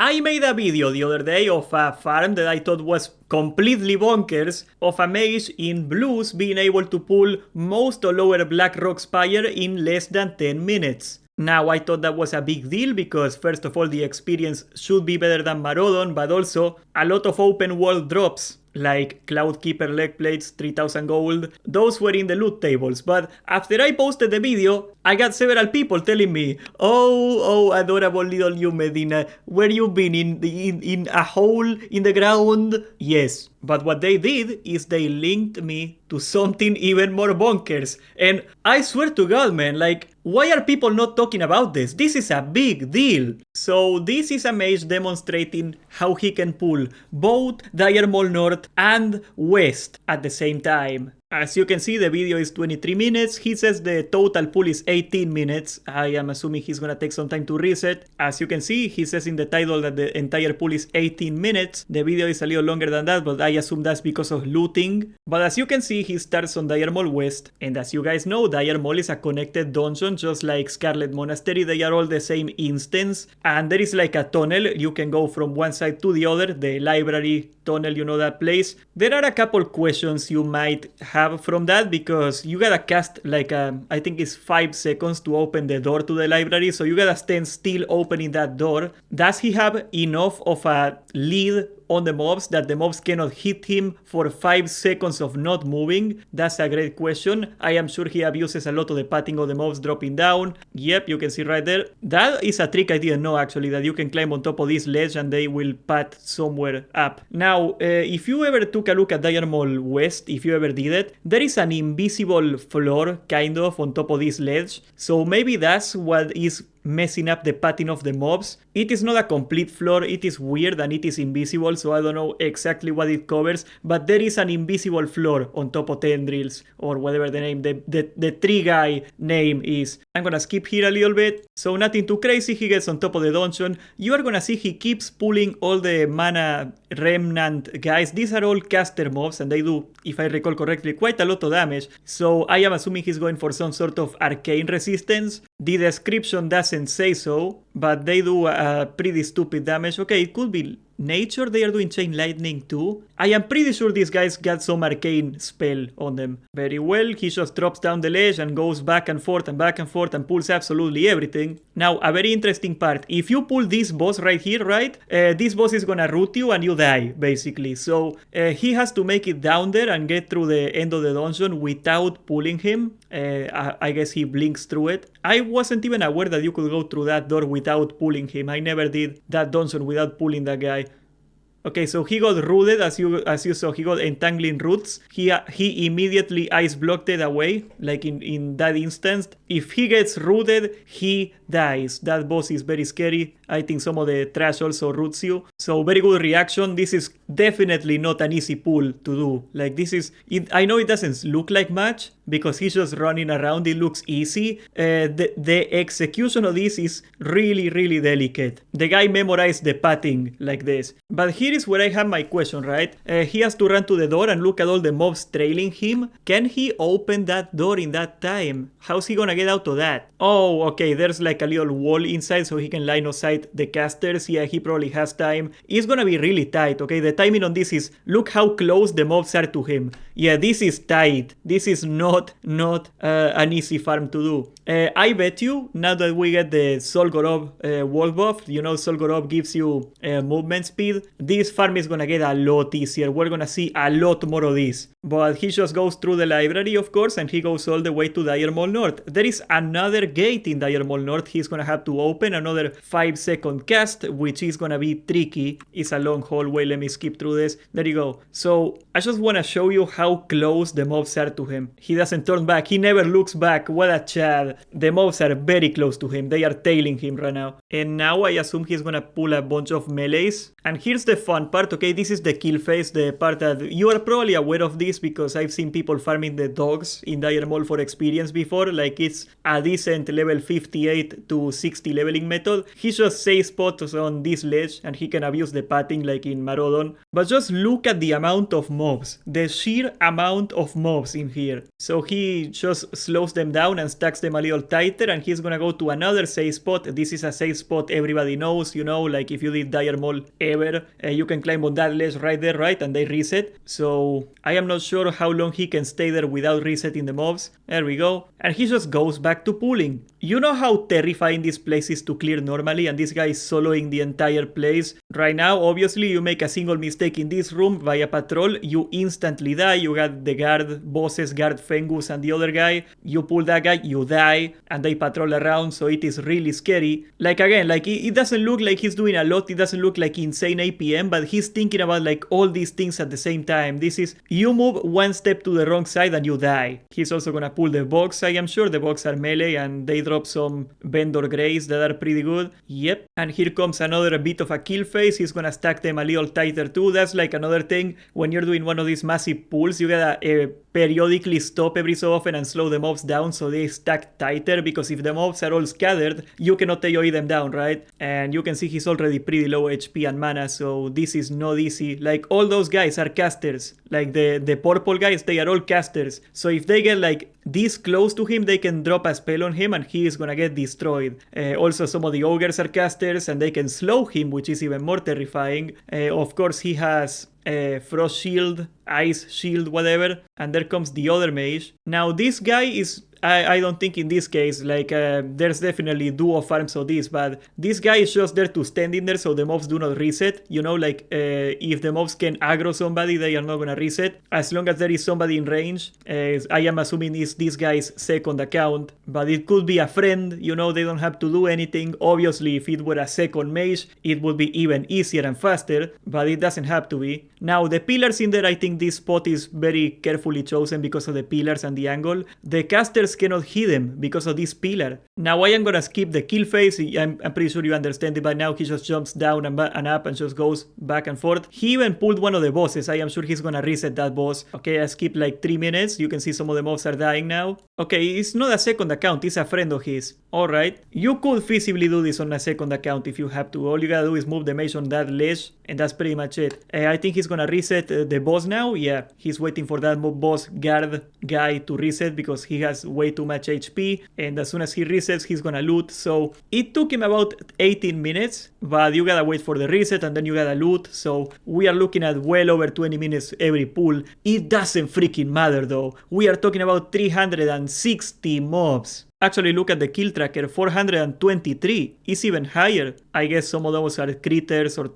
I made a video the other day of a farm that I thought was completely bonkers, of a mage in blues being able to pull most or lower Blackrock Spire in less than 10 minutes. Now, I thought that was a big deal because, first of all, the experience should be better than Marodon, but also a lot of open world drops, like Cloudkeeper leg plates, 3000 gold, those were in the loot tables. But after I posted the video, I got several people telling me, oh, adorable little you, Medina, where you been, in a hole in the ground? Yes, but what they did is they linked me to something even more bonkers. And I swear to God, man, like, why are people not talking about this? This is a big deal. So this is a mage demonstrating how he can pull both Dire Maul North and West at the same time. As you can see, the video is 23 minutes. He says the total pull is 18 minutes. I am assuming he's gonna take some time to reset. As you can see, he says in the title that the entire pull is 18 minutes. The video is a little longer than that, but I assume that's because of looting. But as you can see, he starts on Dire Maul West. And as you guys know, Dire Maul is a connected dungeon, just like Scarlet Monastery. They are all the same instance. And there is like a tunnel. You can go from one side to the other. The library tunnel, you know that place. There are a couple questions you might have from that, because you gotta cast like I think it's 5 seconds to open the door to the library, so you gotta stand still opening that door. Does he have enough of a lead on the mobs that the mobs cannot hit him for 5 seconds of not moving? That's a great question. I am sure he abuses a lot of the patting of the mobs dropping down. Yep, you can see right there. That is a trick I didn't know actually, that you can climb on top of this ledge and they will pat somewhere up. Now, if you ever took a look at Dire Maul West, if you ever did it, there is an invisible floor kind of on top of this ledge. So maybe that's what is messing up the patting of the mobs. It is not a complete floor, it is weird and it is invisible, so I don't know exactly what it covers, but there is an invisible floor on top of Tendrils, or whatever the name, the tree guy name is. I'm gonna skip here a little bit, so nothing too crazy. He gets on top of the dungeon. You are gonna see he keeps pulling all the mana remnant guys. These are all caster mobs and they do, if I recall correctly, quite a lot of damage, so I am assuming he's going for some sort of arcane resistance. The description doesn't say so, but they do pretty stupid damage. Okay, it could be nature. They are doing chain lightning too. I am pretty sure these guys got some arcane spell on them. Very well, he just drops down the ledge and goes back and forth and pulls absolutely everything. Now, a very interesting part. If you pull this boss right here, right? This boss is gonna root you and you die, basically. So, he has to make it down there and get through the end of the dungeon without pulling him. I guess he blinks through it. I wasn't even aware that you could go through that door without pulling him. I never did that dungeon without pulling that guy. Okay, so he got rooted, as you saw, he got entangling roots. He immediately ice blocked it away, like in that instance. If he gets rooted, he dies. That boss is very scary. I think some of the trash also roots you. So very good reaction. This is definitely not an easy pull to do. Like this is, I know it doesn't look like much because he's just running around. It looks easy. The execution of this is really, really delicate. The guy memorized the patting like this. But here is where I have my question, right? He has to run to the door and look at all the mobs trailing him. Can he open that door in that time? How's he gonna get out of that? Oh, okay, there's like a little wall inside so he can line of sight the casters. Yeah, he probably has time. It's gonna be really tight, okay? The timing on this is, look how close the mobs are to him. Yeah, this is tight. This is not an easy farm to do. I bet you, now that we get the Solgorov wall buff, you know Solgorov gives you movement speed, this farm is gonna get a lot easier. We're gonna see a lot more of this. But he just goes through the library, of course, and he goes all the way to Dire Maul North. There is another gate in Dire Maul North. He's gonna have to open another 5-second cast, which is gonna be tricky. It's a long hallway. Let me skip through this. There you go. So I just wanna show you how close the mobs are to him. He doesn't turn back. He never looks back. What a chad. The mobs are very close to him. They are tailing him right now. And now I assume he's gonna pull a bunch of melees. And here's the fun part, okay? This is the kill phase, the part that you are probably aware of this because I've seen people farming the dogs in Dire Maul for experience before. Like it's a decent level 58 to 60 leveling method. He just safe spots on this ledge and he can abuse the patting like in Marodon. But just look at the amount of mobs. The sheer amount of mobs in here. So he just slows them down and stacks them a little tighter, and he's gonna go to another safe spot. This is a safe spot everybody knows, you know, like if you did Dire Maul ever, you can climb on that ledge right there, right? And they reset. So I am not sure how long he can stay there without resetting the mobs. There we go. And he just goes back to pulling. You know how terrifying this place is to clear normally, and this guy is soloing the entire place. Right now, obviously, you make a single mistake in this room via patrol, you instantly die. You got the guard bosses, guard Fengus and the other guy. You pull that guy, you die, and they patrol around, so it is really scary. Like again, like it doesn't look like he's doing a lot, it doesn't look like insane APM, but he's thinking about like all these things at the same time. This is, you move one step to the wrong side and you die. He's also gonna pull the box, I am sure. The box are melee and they drop some vendor grays that are pretty good. Yep. And here comes another bit of a kill phase. He's gonna stack them a little tighter too. That's like another thing. When you're doing one of these massive pulls, you gotta periodically stop every so often and slow the mobs down so they stack tighter, because if the mobs are all scattered, you cannot AoE them down, right? And you can see he's already pretty low HP and mana, so this is not easy. Like all those guys are casters. Like the purple guys, they are all casters. So if they get like this close to him, they can drop a spell on him and he is gonna get destroyed. Also, some of the ogres are casters and they can slow him, which is even more terrifying. Of course, he has frost shield, ice shield, whatever. And there comes the other mage. Now, this guy is... I don't think in this case, like, there's definitely duo farms of this, but this guy is just there to stand in there so the mobs do not reset. You know, like, if the mobs can aggro somebody, they are not gonna reset. As long as there is somebody in range, I am assuming it's this guy's second account, but it could be a friend, you know, they don't have to do anything. Obviously, if it were a second mage, it would be even easier and faster, but it doesn't have to be. Now, the pillars in there, I think this spot is very carefully chosen because of the pillars and the angle. The casters cannot hit him because of this pillar. Now I am gonna skip the kill phase. I'm pretty sure you understand it by now. He just jumps down and up and just goes back and forth. He even pulled one of the bosses. I am sure he's gonna reset that boss. Okay, I skipped like 3 minutes. You can see some of the mobs are dying now. Okay, it's not a second account, it's a friend of his. Alright, you could feasibly do this on a second account if you have to. All you gotta do is move the mage on that ledge, and that's pretty much it. I think he's gonna reset the boss now. Yeah, he's waiting for that boss guard guy to reset because he has way too much HP, and as soon as he resets, he's gonna loot. So it took him about 18 minutes, but you gotta wait for the reset and then you gotta loot. So we are looking at well over 20 minutes every pull. It doesn't freaking matter though. We are talking about 360 mobs. Actually, look at the kill tracker, 423. It's even higher. I guess some of those are critters or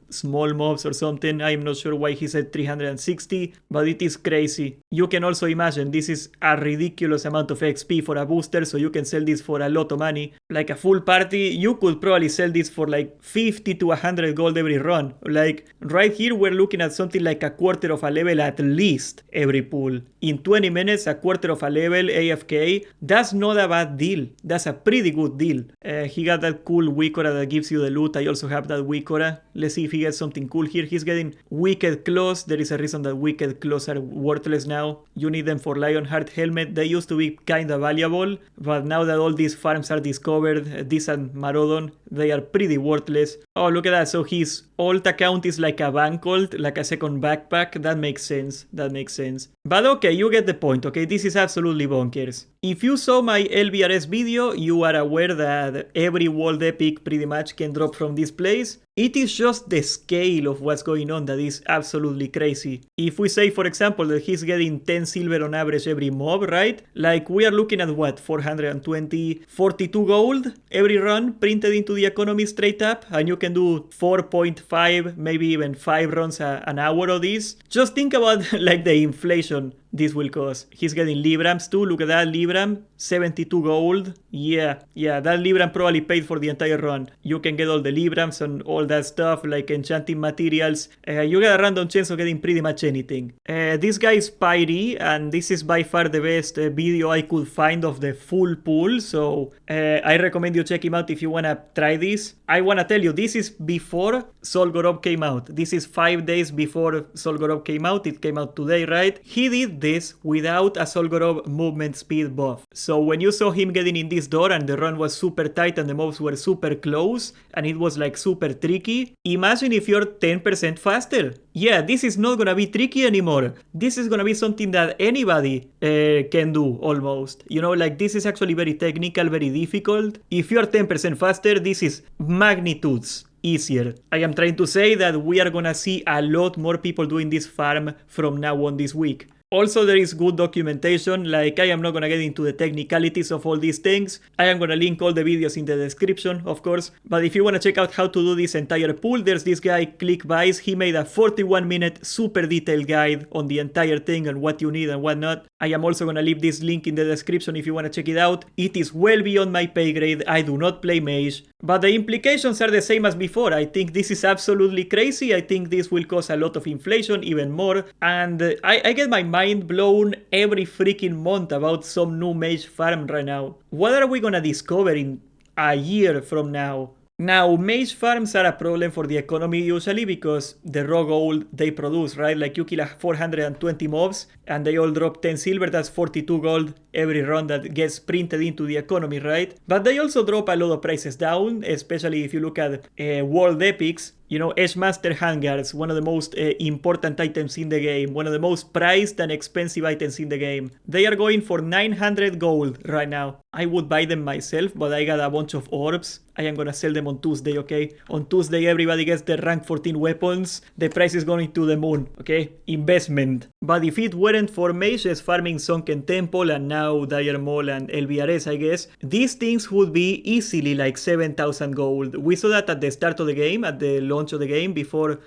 small mobs or something. I'm not sure why he said 360, but it is crazy. You can also imagine this is a ridiculous amount of XP for a booster, so you can sell this for a lot of money. Like a full party, you could probably sell this for like 50 to 100 gold every run. Like right here, we're looking at something like a quarter of a level at least every pull. In 20 minutes, a quarter of a level AFK, that's not a bad deal. That's a pretty good deal. He got that cool Wikora that gives you the loot. I also have that Wikora. Let's see if he gets something cool here. He's getting Wicked Claws. There is a reason that Wicked Claws are worthless now. You need them for Lionheart Helmet. They used to be kinda valuable, but now that all these farms are discovered, this and Marodon, they are pretty worthless. Oh, look at that. So his alt account is like a bank alt, like a second backpack. That makes sense. That makes sense. But okay, you get the point, okay? This is absolutely bonkers. If you saw my LBRS video, you are aware that every world epic pretty much can drop from this place. It is just the scale of what's going on that is absolutely crazy. If we say, for example, that he's getting 10 silver on average every mob, right? Like we are looking at what, 420, 42 gold every run printed into the economy straight up, and you can do 4.5, maybe even 5 runs an hour of this. Just think about like the inflation this will cost. He's getting Librams too. Look at that Libram, 72 gold. Yeah, that Libram probably paid for the entire run. You can get all the Librams and all that stuff like enchanting materials. You get a random chance of getting pretty much anything. This guy is Pyrie, and this is by far the best video I could find of the full pool. So I recommend you check him out if you wanna try this. I wanna tell you, this is before Solgorov came out. This is 5 days before Solgorov came out. It came out today, right? He did this without a Solgorov movement speed buff. So when you saw him getting in this door and the run was super tight and the mobs were super close and it was like super tricky, tricky, imagine if you're 10% faster. Yeah, this is not gonna be tricky anymore. This is gonna be something that anybody can do, almost. You know, like, this is actually very technical, very difficult. If you're 10% faster, this is magnitudes easier. I am trying to say that we are gonna see a lot more people doing this farm from now on this week. Also, there is good documentation. Like, I am not gonna get into the technicalities of all these things. I am gonna link all the videos in the description, of course. But if you wanna check out how to do this entire pool, there's this guy, ClickBuys. He made a 41-minute super detailed guide on the entire thing and what you need and what not. I am also gonna leave this link in the description if you wanna check it out. It is well beyond my pay grade. I do not play Mage. But the implications are the same as before. I think this is absolutely crazy. I think this will cause a lot of inflation, even more. And I get my mind blown every freaking month about some new Mage farm right now. What are we gonna discover in a year from now? Now, Mage farms are a problem for the economy usually because the raw gold they produce, right? Like, you kill 420 mobs and they all drop 10 silver, that's 42 gold every run that gets printed into the economy, right? But they also drop a lot of prices down, especially if you look at world epics. You know, Edgemaster handguards, one of the most important items in the game, one of the most prized and expensive items in the game. They are going for 900 gold right now. I would buy them myself, but I got a bunch of orbs. I am gonna sell them on Tuesday, okay? On Tuesday, everybody gets their rank 14 weapons. The price is going to the moon, okay? Investment. But if it weren't for mages farming Sunken Temple and now Dire Maul and LBRS, I guess, these things would be easily like 7,000 gold. We saw that at the start of the game, at the launch of the game, before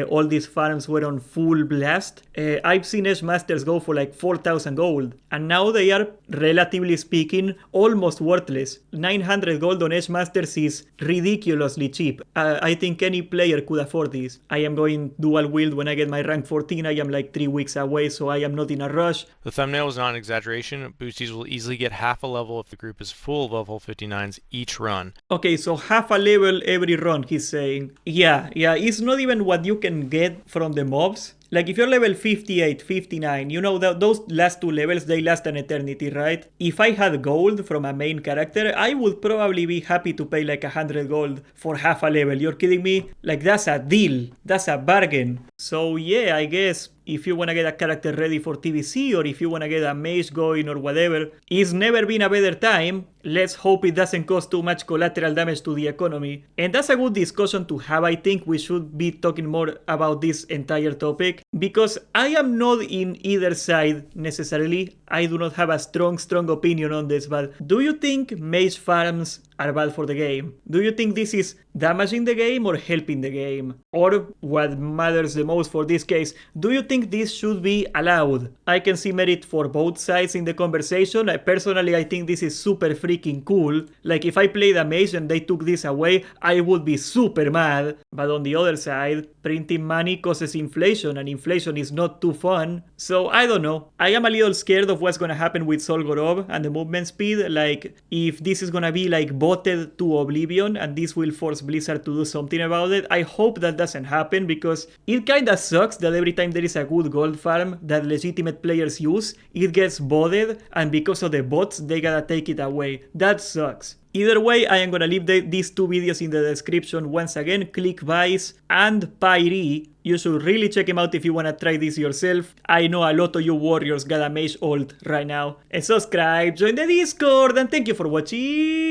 all these farms were on full blast. I've seen Edgemasters go for like 4,000 gold. And now they are, relatively speaking, almost worthless. 900 gold on Edgemasters is ridiculously cheap. I think any player could afford this. I am going dual wield when I get my rank 14. I am like 3 weeks away, so I am not in a rush. The thumbnail is not an exaggeration. Boosties will easily get half a level if the group is full of level 59s each run. Okay, so half a level every run, he's saying. Yeah, it's not even what you can get from the mobs. Like, if you're level 58, 59, you know that those last two levels, they last an eternity, right? If I had gold from a main character, I would probably be happy to pay like 100 gold for half a level. You're kidding me? Like, that's a deal. That's a bargain. So yeah, I guess if you want to get a character ready for TVC, or if you want to get a mage going or whatever, it's never been a better time. Let's hope it doesn't cause too much collateral damage to the economy. And that's a good discussion to have. I think we should be talking more about this entire topic, because I am not in either side necessarily. I do not have a strong opinion on this, but do you think mage farms are bad for the game? Do you think this is damaging the game or helping the game? Or what matters the most for this case, do you think this should be allowed? I can see merit for both sides in the conversation. Personally, I think this is super freaking cool. Like, if I played a mage and they took this away, I would be super mad. But on the other side, printing money causes inflation, and inflation is not too fun. So I don't know. I am a little scared of what's gonna happen with Solgorov and the movement speed. Like, if this is gonna be like botted to oblivion and this will force Blizzard to do something about it. I hope that doesn't happen, because it kinda sucks that every time there is a good gold farm that legitimate players use, it gets botted, and because of the bots, they gotta take it away. That sucks. Either way, I am gonna leave these two videos in the description once again, ClickBuys and Pyre. You should really check them out if you wanna try this yourself. I know a lot of you warriors got a mage ult right now. And subscribe, join the Discord, and thank you for watching.